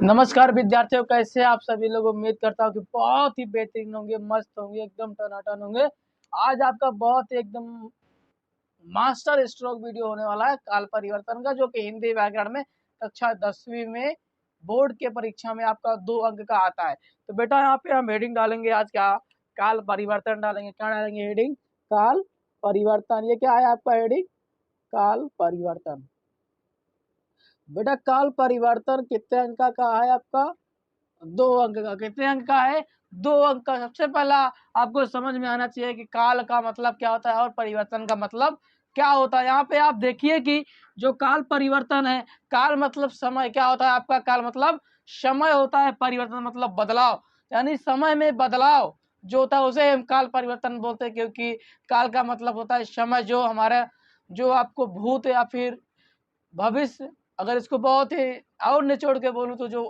नमस्कार विद्यार्थियों, कैसे आप सभी लोग। उम्मीद करता हूँ कि बहुत ही बेहतरीन होंगे, मस्त होंगे, एकदम टनाटन होंगे। आज आपका बहुत ही एकदम मास्टर स्ट्रोक वीडियो होने वाला है काल परिवर्तन का, जो कि हिंदी व्याकरण में कक्षा 10वीं में बोर्ड के परीक्षा में आपका 2 अंक का आता है। तो बेटा यहाँ पे हम हेडिंग डालेंगे आज क्या, काल परिवर्तन डालेंगे। क्या डालेंगे हेडिंग? काल परिवर्तन। ये क्या है आपका हेडिंग? काल परिवर्तन। बेटा काल परिवर्तन कितने अंक का है आपका? 2 अंक का। कितने अंक का है? 2 अंक का। सबसे पहला आपको समझ में आना चाहिए कि काल का मतलब क्या होता है और परिवर्तन का मतलब क्या होता है। यहाँ पे आप देखिए कि जो काल परिवर्तन है, काल मतलब समय, क्या होता है आपका? काल मतलब समय होता है, परिवर्तन मतलब बदलाव, यानी समय में बदलाव जो होता है उसे हम काल परिवर्तन बोलते हैं। क्योंकि काल का मतलब होता है समय, जो हमारा जो आपको भूत या फिर भविष्य, अगर इसको बहुत ही और निचोड़ के बोलूँ तो जो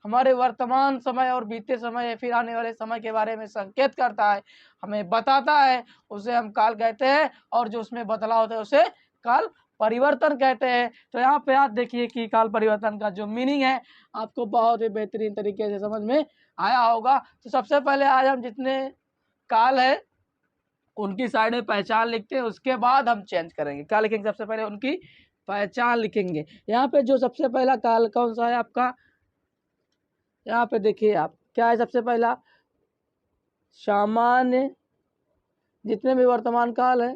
हमारे वर्तमान समय और बीते समय या फिर आने वाले समय के बारे में संकेत करता है, हमें बताता है, उसे हम काल कहते हैं। और जो उसमें बदलाव होता है उसे काल परिवर्तन कहते हैं। तो यहाँ पे आप देखिए कि काल परिवर्तन का जो मीनिंग है आपको बहुत ही बेहतरीन तरीके से समझ में आया होगा। तो सबसे पहले आज हम जितने काल है उनकी साइड में पहचान लिखते हैं, उसके बाद हम चेंज करेंगे। क्या लिखेंगे? सबसे पहले उनकी पहचान लिखेंगे। यहाँ पे जो सबसे पहला काल कौन सा है आपका? यहाँ पे देखिए आप, क्या है सबसे पहला? सामान्य। जितने भी वर्तमान काल है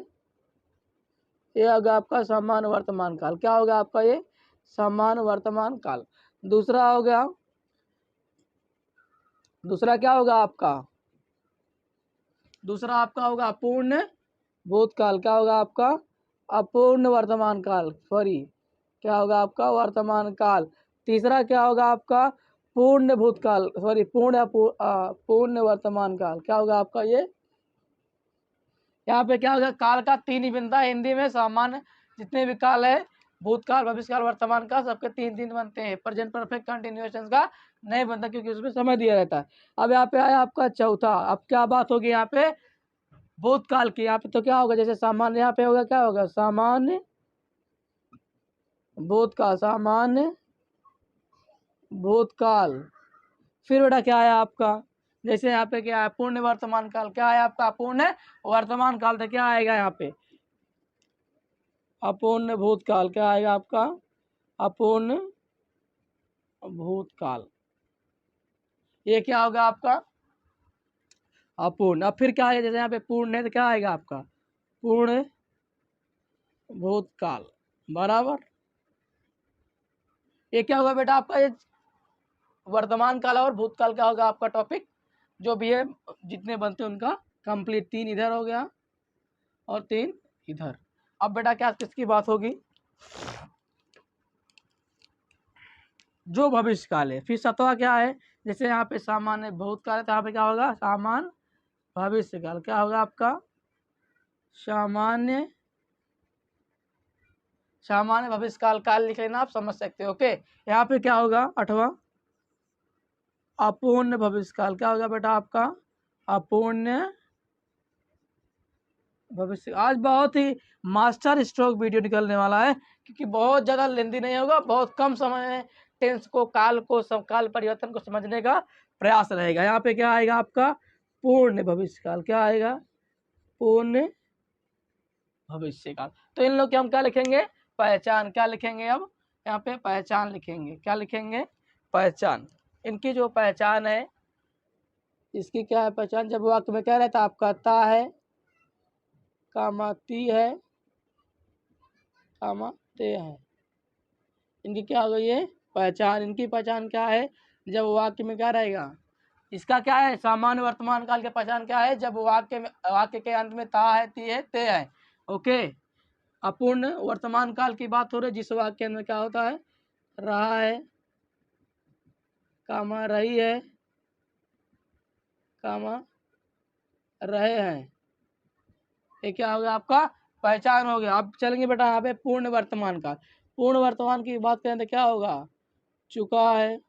ये होगा आपका सामान्य वर्तमान काल। क्या होगा आपका? ये सामान्य वर्तमान काल। दूसरा हो गया, दूसरा क्या होगा आपका? दूसरा आपका होगा अपूर्ण भूतकाल। क्या होगा आपका? अपूर्ण वर्तमान काल, सॉरी, क्या होगा आपका? वर्तमान काल। तीसरा क्या होगा आपका? पूर्ण भूतकाल, सॉरी, पूर्ण वर्तमान काल। क्या होगा आपका? ये यहाँ पे क्या होगा? काल का 3 ही बनता है हिंदी में। सामान्य जितने भी काल है, भूतकाल, भविष्यकाल, वर्तमान काल, सबके 3 बनते हैं। प्रेजेंट परफेक्ट कंटिन्यूएशन का नहीं बनता क्योंकि उसमें समय दिया रहता है। अब यहाँ पे आया आपका चौथा। अब क्या बात होगी यहाँ पे? भूतकाल की। यहाँ पे तो क्या होगा? जैसे सामान्य, यहाँ पे होगा क्या होगा? सामान्य भूतकाल, सामान्य भूतकाल। फिर बेटा क्या है आपका? जैसे यहाँ पे क्या है? पूर्ण वर्तमान काल। क्या है आपका? पूर्ण वर्तमान काल। तो क्या आएगा यहाँ पे? अपूर्ण भूतकाल। क्या आएगा आपका? अपूर्ण भूतकाल। ये क्या होगा आपका? अपूर्ण। अब फिर क्या है? जैसे यहाँ पे पूर्ण है तो क्या आएगा आपका? पूर्ण भूतकाल बराबर। ये क्या होगा बेटा आपका? ये वर्तमान काल और भूतकाल का होगा आपका टॉपिक, जो भी है जितने बनते हैं उनका कंप्लीट। 3 इधर हो गया और 3 इधर। अब बेटा क्या किसकी बात होगी? जो भविष्य काल है। फिर 7वां क्या है? जैसे यहाँ पे सामान्य भूतकाल है तो यहाँ पे क्या होगा? सामान्य भविष्य काल। क्या होगा आपका? सामान्य भविष्य काल। काल लिख लेना, आप समझ सकते हो। ओके, यहाँ पे क्या होगा? 8वां अपूर्ण भविष्य काल। क्या होगा बेटा आपका? अपूर्ण भविष्य। आज बहुत ही मास्टर स्ट्रोक वीडियो निकलने वाला है क्योंकि बहुत ज़्यादा लेंदी नहीं होगा, बहुत कम समय में टेंस को, काल को, सब काल परिवर्तन को समझने का प्रयास रहेगा। यहाँ पे क्या आएगा आपका? पूर्ण भविष्य काल। क्या आएगा? पूर्ण भविष्य काल। तो इन लोग के हम क्या लिखेंगे? पहचान। क्या लिखेंगे? अब यहाँ पे पहचान लिखेंगे। क्या लिखेंगे? पहचान। इनकी जो पहचान है, इसकी क्या है पहचान? जब वाक्य में क्या रहता है आपका? ता है, कामा ती है, कामा ते है। इनकी क्या हो गई? ये पहचान। इनकी पहचान क्या है? जब वाक्य में क्या रहेगा? इसका क्या है? सामान्य वर्तमान काल की पहचान क्या है? जब वाक्य के अंत में ता है, ती है, ते है। ओके। अपूर्ण वर्तमान काल की बात हो रही है, जिस वाक्य में क्या होता है? रहा है, कामा रही है, कामा रहे हैं। ये क्या हो गया आपका? पहचान हो गया। अब चलेंगे बेटा यहाँ पे पूर्ण वर्तमान काल। पूर्ण वर्तमान की बात करें तो क्या होगा? चुका है,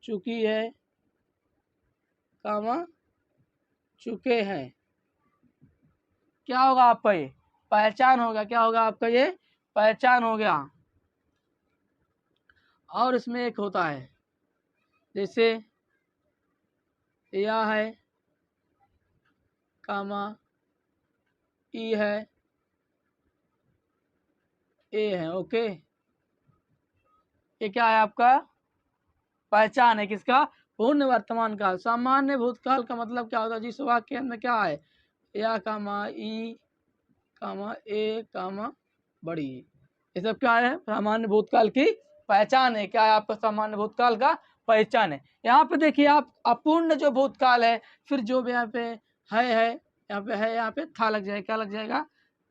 चुकी है, कामा चुके हैं। क्या होगा आपका? ये पहचान होगा। क्या होगा आपका? ये पहचान हो गया। और इसमें एक होता है, जैसे या है, कामा ई है, ए है। ओके, ये क्या है आपका पहचान है किसका, पूर्ण वर्तमान काल। सामान्य भूतकाल का मतलब क्या होता है, जिस वाक्य में क्या है, या कामा ई कामा ए कामा बड़ी, ये सब क्या है, सामान्य भूतकाल की पहचान है। क्या है आपका सामान्य भूतकाल का पहचान है। यहाँ पे देखिए आप अपूर्ण जो भूतकाल है, फिर जो भी यहाँ पे है, यहाँ पे है, यहाँ पे था लग जाएगा, क्या लग जाएगा,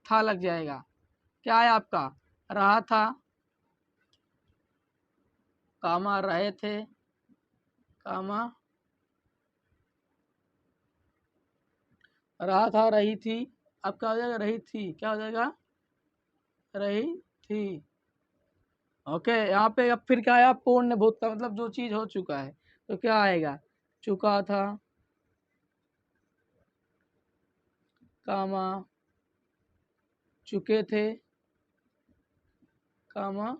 था लग जाएगा। क्या है आपका रहा था, कामा रहे थे, कामा रहा था, रही थी, अब क्या हो जाएगा, रही थी, क्या हो जाएगा, रही थी। ओके, यहाँ पे अब फिर क्या आया, पूर्ण भूतकाल मतलब जो चीज हो चुका है, तो क्या आएगा, चुका था, कामा चुके थे, कामा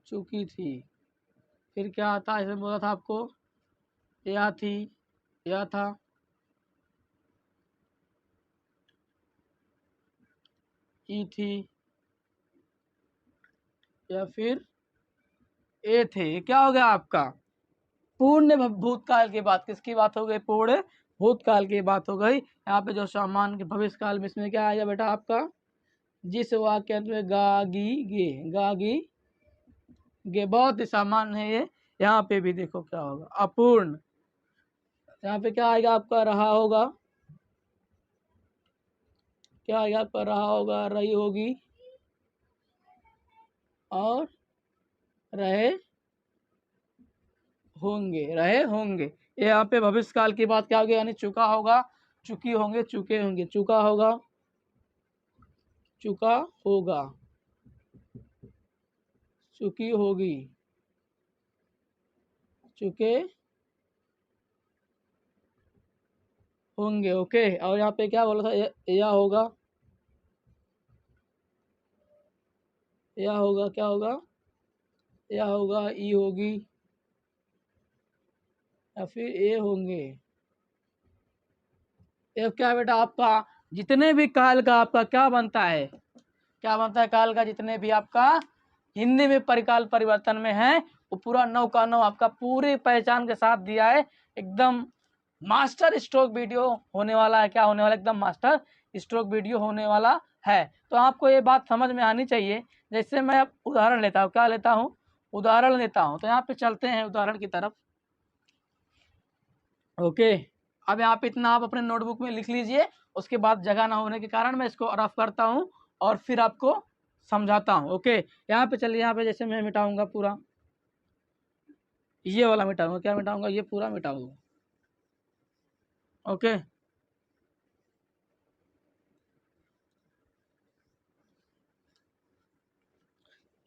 चुकी थी। फिर क्या आता है, इसमें बोला था आपको, या थी, या था, ई थी, या फिर ए थे। ये क्या हो गया आपका पूर्ण भूतकाल की बात, किसकी बात हो गई, पूर्ण भूतकाल की बात हो गई। यहाँ पे जो सामान्य भविष्य काल में इसमें क्या आएगा बेटा आपका, जिस वाक्य में गागी गे, गागी गे बहुत ही सामान्य है ये। यहाँ पे भी देखो क्या होगा, अपूर्ण, यहाँ पे क्या आएगा आपका, रहा होगा, क्या आएगा आपका, रहा होगा, रही होगी, और रहे होंगे, रहे होंगे। ये यहाँ पे भविष्य काल की बात क्या होगी, यानी चुका होगा, चुकी होंगे, चुके होंगे, चुका होगा, चुका होगा, चुकी होगी, चुके होंगे। ओके, और यहाँ पे क्या बोला था, या होगा, या होगा, क्या होगा, या होगा, ई होगी, या फिर ए होंगे। ये क्या बेटा आपका जितने भी काल का आपका क्या बनता है, क्या बनता है काल का, जितने भी आपका हिंदी में परिकाल परिवर्तन में है, वो पूरा 9 का 9 आपका पूरी पहचान के साथ दिया है। एकदम मास्टर स्ट्रोक वीडियो होने वाला है, क्या होने वाला है, एकदम मास्टर स्ट्रोक वीडियो होने वाला है। तो आपको ये बात समझ में आनी चाहिए। जैसे मैं अब उदाहरण लेता हूँ, क्या लेता हूँ, उदाहरण लेता हूँ। तो यहाँ पे चलते हैं उदाहरण की तरफ। ओके, अब यहाँ पे इतना आप अपने नोटबुक में लिख लीजिए। उसके बाद जगह ना होने के कारण मैं इसको रफ करता हूँ और फिर आपको समझाता हूँ। ओके, यहाँ पे चलिए, यहाँ पे जैसे मैं मिटाऊंगा पूरा, ये वाला मिटाऊंगा, क्या मिटाऊंगा, ये पूरा मिटाऊंगा। ओके,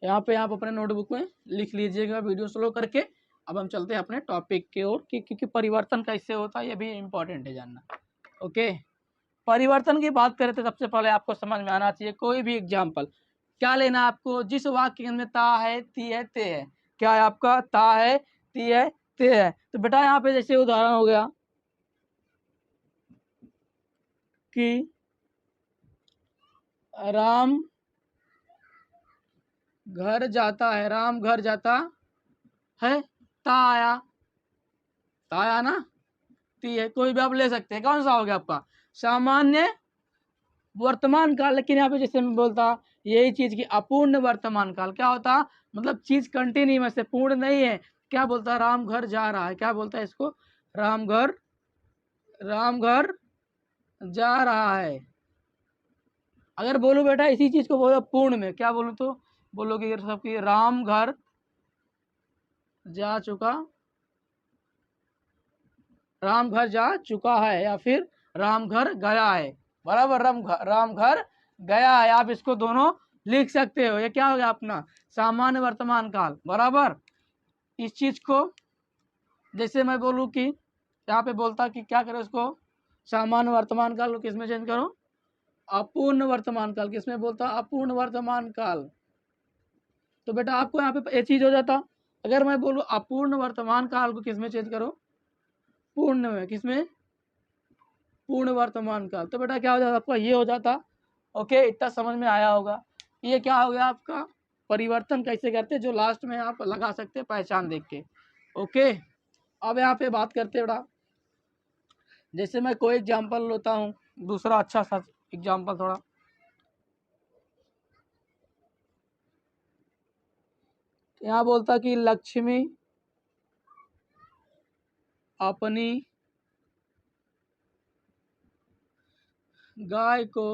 यहाँ पे आप अपने नोटबुक में लिख लीजिएगा वीडियो स्लो करके। अब हम चलते हैं अपने टॉपिक की ओर कि क्योंकि परिवर्तन कैसे होता है ये भी इम्पोर्टेंट है जानना। ओके, परिवर्तन की बात करें तो सबसे पहले आपको समझ में आना चाहिए कोई भी एग्जाम्पल क्या लेना है आपको, जिस वाक्य में ता है, ती है, ते है। क्या है आपका, ता है, ती है, ते है। तो बेटा यहाँ पे जैसे उदाहरण हो गया कि राम घर जाता है, राम घर जाता है, ता आया, ता आया ना, ती है, कोई भी आप ले सकते हैं। कौन सा हो गया आपका सामान्य वर्तमान काल। लेकिन यहाँ पे जैसे मैं बोलता यही चीज की अपूर्ण वर्तमान काल, क्या होता, मतलब चीज कंटिन्यूअस है, पूर्ण नहीं है। क्या बोलता, राम घर जा रहा है, क्या बोलता है इसको, राम घर, राम घर जा रहा है। अगर बोलो बेटा इसी चीज को बोलो पूर्ण में, क्या बोलूं, तो बोलोगे सबकी राम घर जा चुका, राम घर जा चुका है, या फिर राम घर गया है। बराबर, राम घर गया है, आप इसको दोनों लिख सकते हो। ये क्या हो गया अपना सामान्य वर्तमान काल। बराबर, इस चीज को जैसे मैं बोलूं कि यहाँ पे बोलता कि क्या करो इसको, सामान्य वर्तमान काल को किसमें चेंज करो, अपूर्ण वर्तमान काल। किसमें बोलता, अपूर्ण वर्तमान काल। तो बेटा आपको यहाँ पे ये चीज हो जाता। अगर मैं बोलूँ अपूर्ण वर्तमान काल को किस में चेंज करो, पूर्ण में, किसमें, पूर्ण वर्तमान काल, तो बेटा क्या हो जाता आपका, ये हो जाता। ओके, इतना समझ में आया होगा। ये क्या हो गया आपका, परिवर्तन कैसे करते, जो लास्ट में आप लगा सकते हैं पहचान देख के। ओके, अब यहाँ पे बात करते हैं बेटा, जैसे मैं कोई एग्जांपल लेता हूँ, दूसरा अच्छा सा एग्जांपल थोड़ा, यहाँ बोलता कि लक्ष्मी अपनी गाय को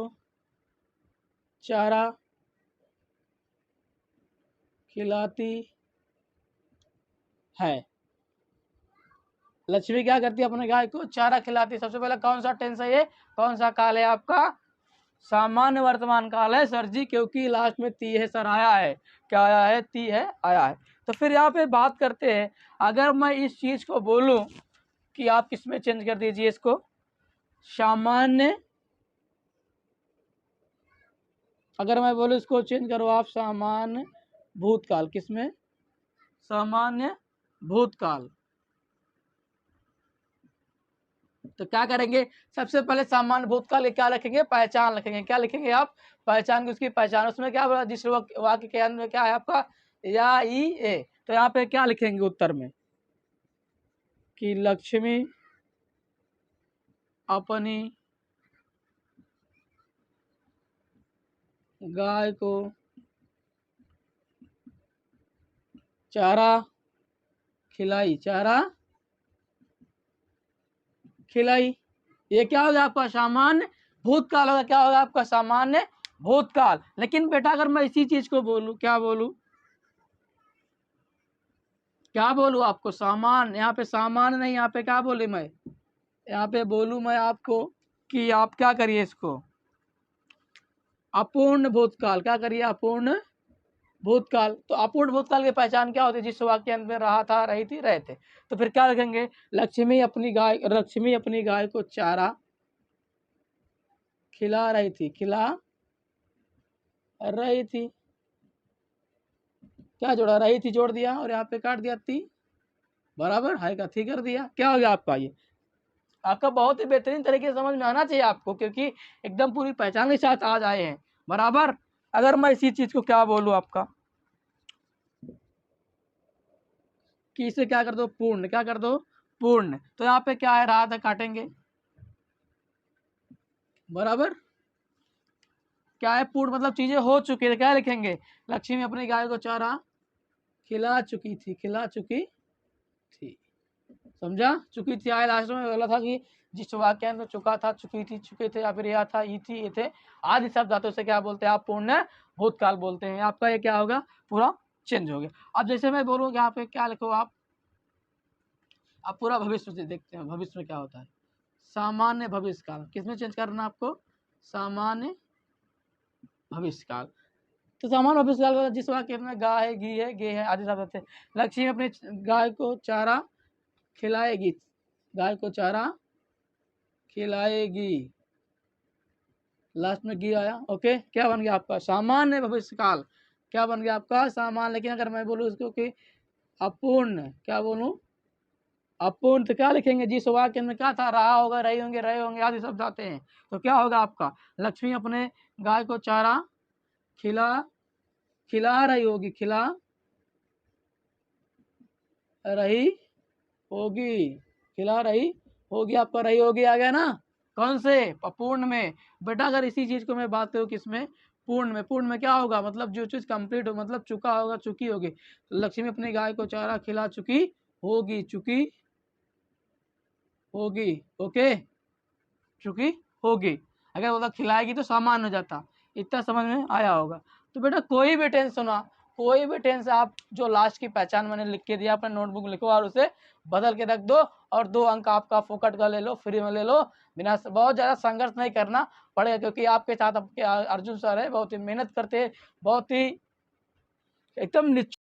चारा खिलाती है। लक्ष्मी क्या करती है, अपने गाय को चारा खिलाती है। सबसे पहले कौन सा टेंस है ये, कौन सा काल है आपका, सामान्य वर्तमान काल है सर जी, क्योंकि लास्ट में ती है सर, आया है, क्या आया है, ती है, आया है। तो फिर यहाँ पे बात करते हैं, अगर मैं इस चीज को बोलूं कि आप किसमें चेंज कर दीजिए इसको, सामान्य, अगर मैं बोलूं इसको चेंज करो आप सामान्य भूतकाल, किसमें, सामान्य भूतकाल, तो क्या करेंगे, सबसे पहले सामान्य भूतकाल क्या लिखेंगे, पहचान लिखेंगे। क्या लिखेंगे आप, पहचान की, उसकी पहचान। उसमें क्या बोला, जिस वाक्य के अंत में क्या है आपका, या ई ए, तो यहाँ पे क्या लिखेंगे उत्तर में, कि लक्ष्मी अपनी गाय को चारा खिलाई, चारा खिलाई। ये क्या होगा आपका, सामान्य भूतकाल होगा। क्या होगा आपका, सामान्य भूतकाल। लेकिन बेटा अगर मैं इसी चीज को बोलूं, क्या बोलूं, क्या बोलूं आपको, सामान्य, यहाँ पे सामान्य नहीं, यहाँ पे क्या बोले मैं, यहाँ पे बोलूं मैं आपको कि आप क्या करिए इसको, अपूर्ण भूतकाल, क्या करिए, अपूर्ण भूतकाल। तो अपूर्ण भूतकाल की पहचान क्या होती है, जिस वाक्य अंत में रहा था, रही थी, रहे थे। तो फिर क्या लिखेंगे, लक्ष्मी अपनी गाय को चारा खिला रही थी, खिला रही थी, क्या जोड़ा, रही थी जोड़ दिया, और यहाँ पे काट दिया थी, बराबर है का थी कर दिया। क्या हो गया आपका, ये आपका बहुत ही बेहतरीन तरीके से समझ में आना चाहिए आपको, क्योंकि एकदम पूरी पहचान के साथ आज आए हैं, बराबर। अगर मैं इसी चीज को क्या बोलूं आपका, कि इसे क्या कर दो, पूर्ण, क्या कर दो, पूर्ण, तो यहाँ पे क्या है, रहा था, काटेंगे, बराबर। क्या है, पूर्ण मतलब चीजें हो चुकी है, क्या लिखेंगे, लक्ष्मी अपनी गाय को चारा खिला चुकी थी, खिला चुकी थी, समझा, चुकी थी आए लास्ट में बोला था कि जिस वाक्यांश में चुका था, चुकी थी, चुके थे, या फिर यह था, ई थी, ये थे, आदि शब्द धातु से क्या बोलते हैं आप, पूर्ण भूतकाल बोलते हैं। आपका ये क्या होगा, पूरा चेंज हो गया। अब जैसे मैं बोलूँ यहाँ पे क्या लिखो आप पूरा भविष्य से देखते हैं, भविष्य में क्या होता है, सामान्य भविष्य काल, किसमें चेंज करना आपको, सामान्य भविष्य काल। तो सामान्य भविष्य काल जिस वाक्य में गाय है, घी है, गे है, आदि शब्द थे। लक्ष्मी अपनी गाय को चारा खिलाएगी, गाय को चारा खिलाएगी, लास्ट में घी आया। ओके, क्या बन गया आपका, सामान्य भविष्य काल, क्या बन गया आपका, सामान्य। लेकिन अगर मैं बोलूँ इसको कि अपूर्ण, क्या बोलूँ, अपूर्ण, तो क्या लिखेंगे, जिस वाक्य में क्या था, रहा होगा, रही होंगे, रहे होंगे, आदि शब्द आते हैं। तो क्या होगा आपका, लक्ष्मी अपने गाय को चारा खिला रही होगी, खिला रही होगी, खिला रही होगी, आपका रही होगी आ गया ना, कौन से, अपूर्ण में। बेटा अगर इसी चीज को मैं बात करूँ किसमें, पूर्ण में, पूर्ण में क्या होगा, मतलब जो चीज कंप्लीट हो, मतलब चुका होगा, चुकी होगी। तो लक्ष्मी अपनी गाय को चारा खिला चुकी होगी, चुकी होगी, ओके, चुकी होगी। अगर बोला खिलाएगी तो सामान हो जाता। इतना समझ में आया होगा। तो बेटा कोई भी टेंस सुना, कोई भी टेंस आप जो लास्ट की पहचान मैंने लिख के दिया, अपने नोटबुक लिखो और उसे बदल के रख दो, और 2 अंक आपका फोकट का ले लो, फ्री में ले लो, बिना बहुत ज़्यादा संघर्ष नहीं करना पड़ेगा, क्योंकि आपके साथ आपके अर्जुन सर है, बहुत ही मेहनत करते हैं, बहुत ही एकदम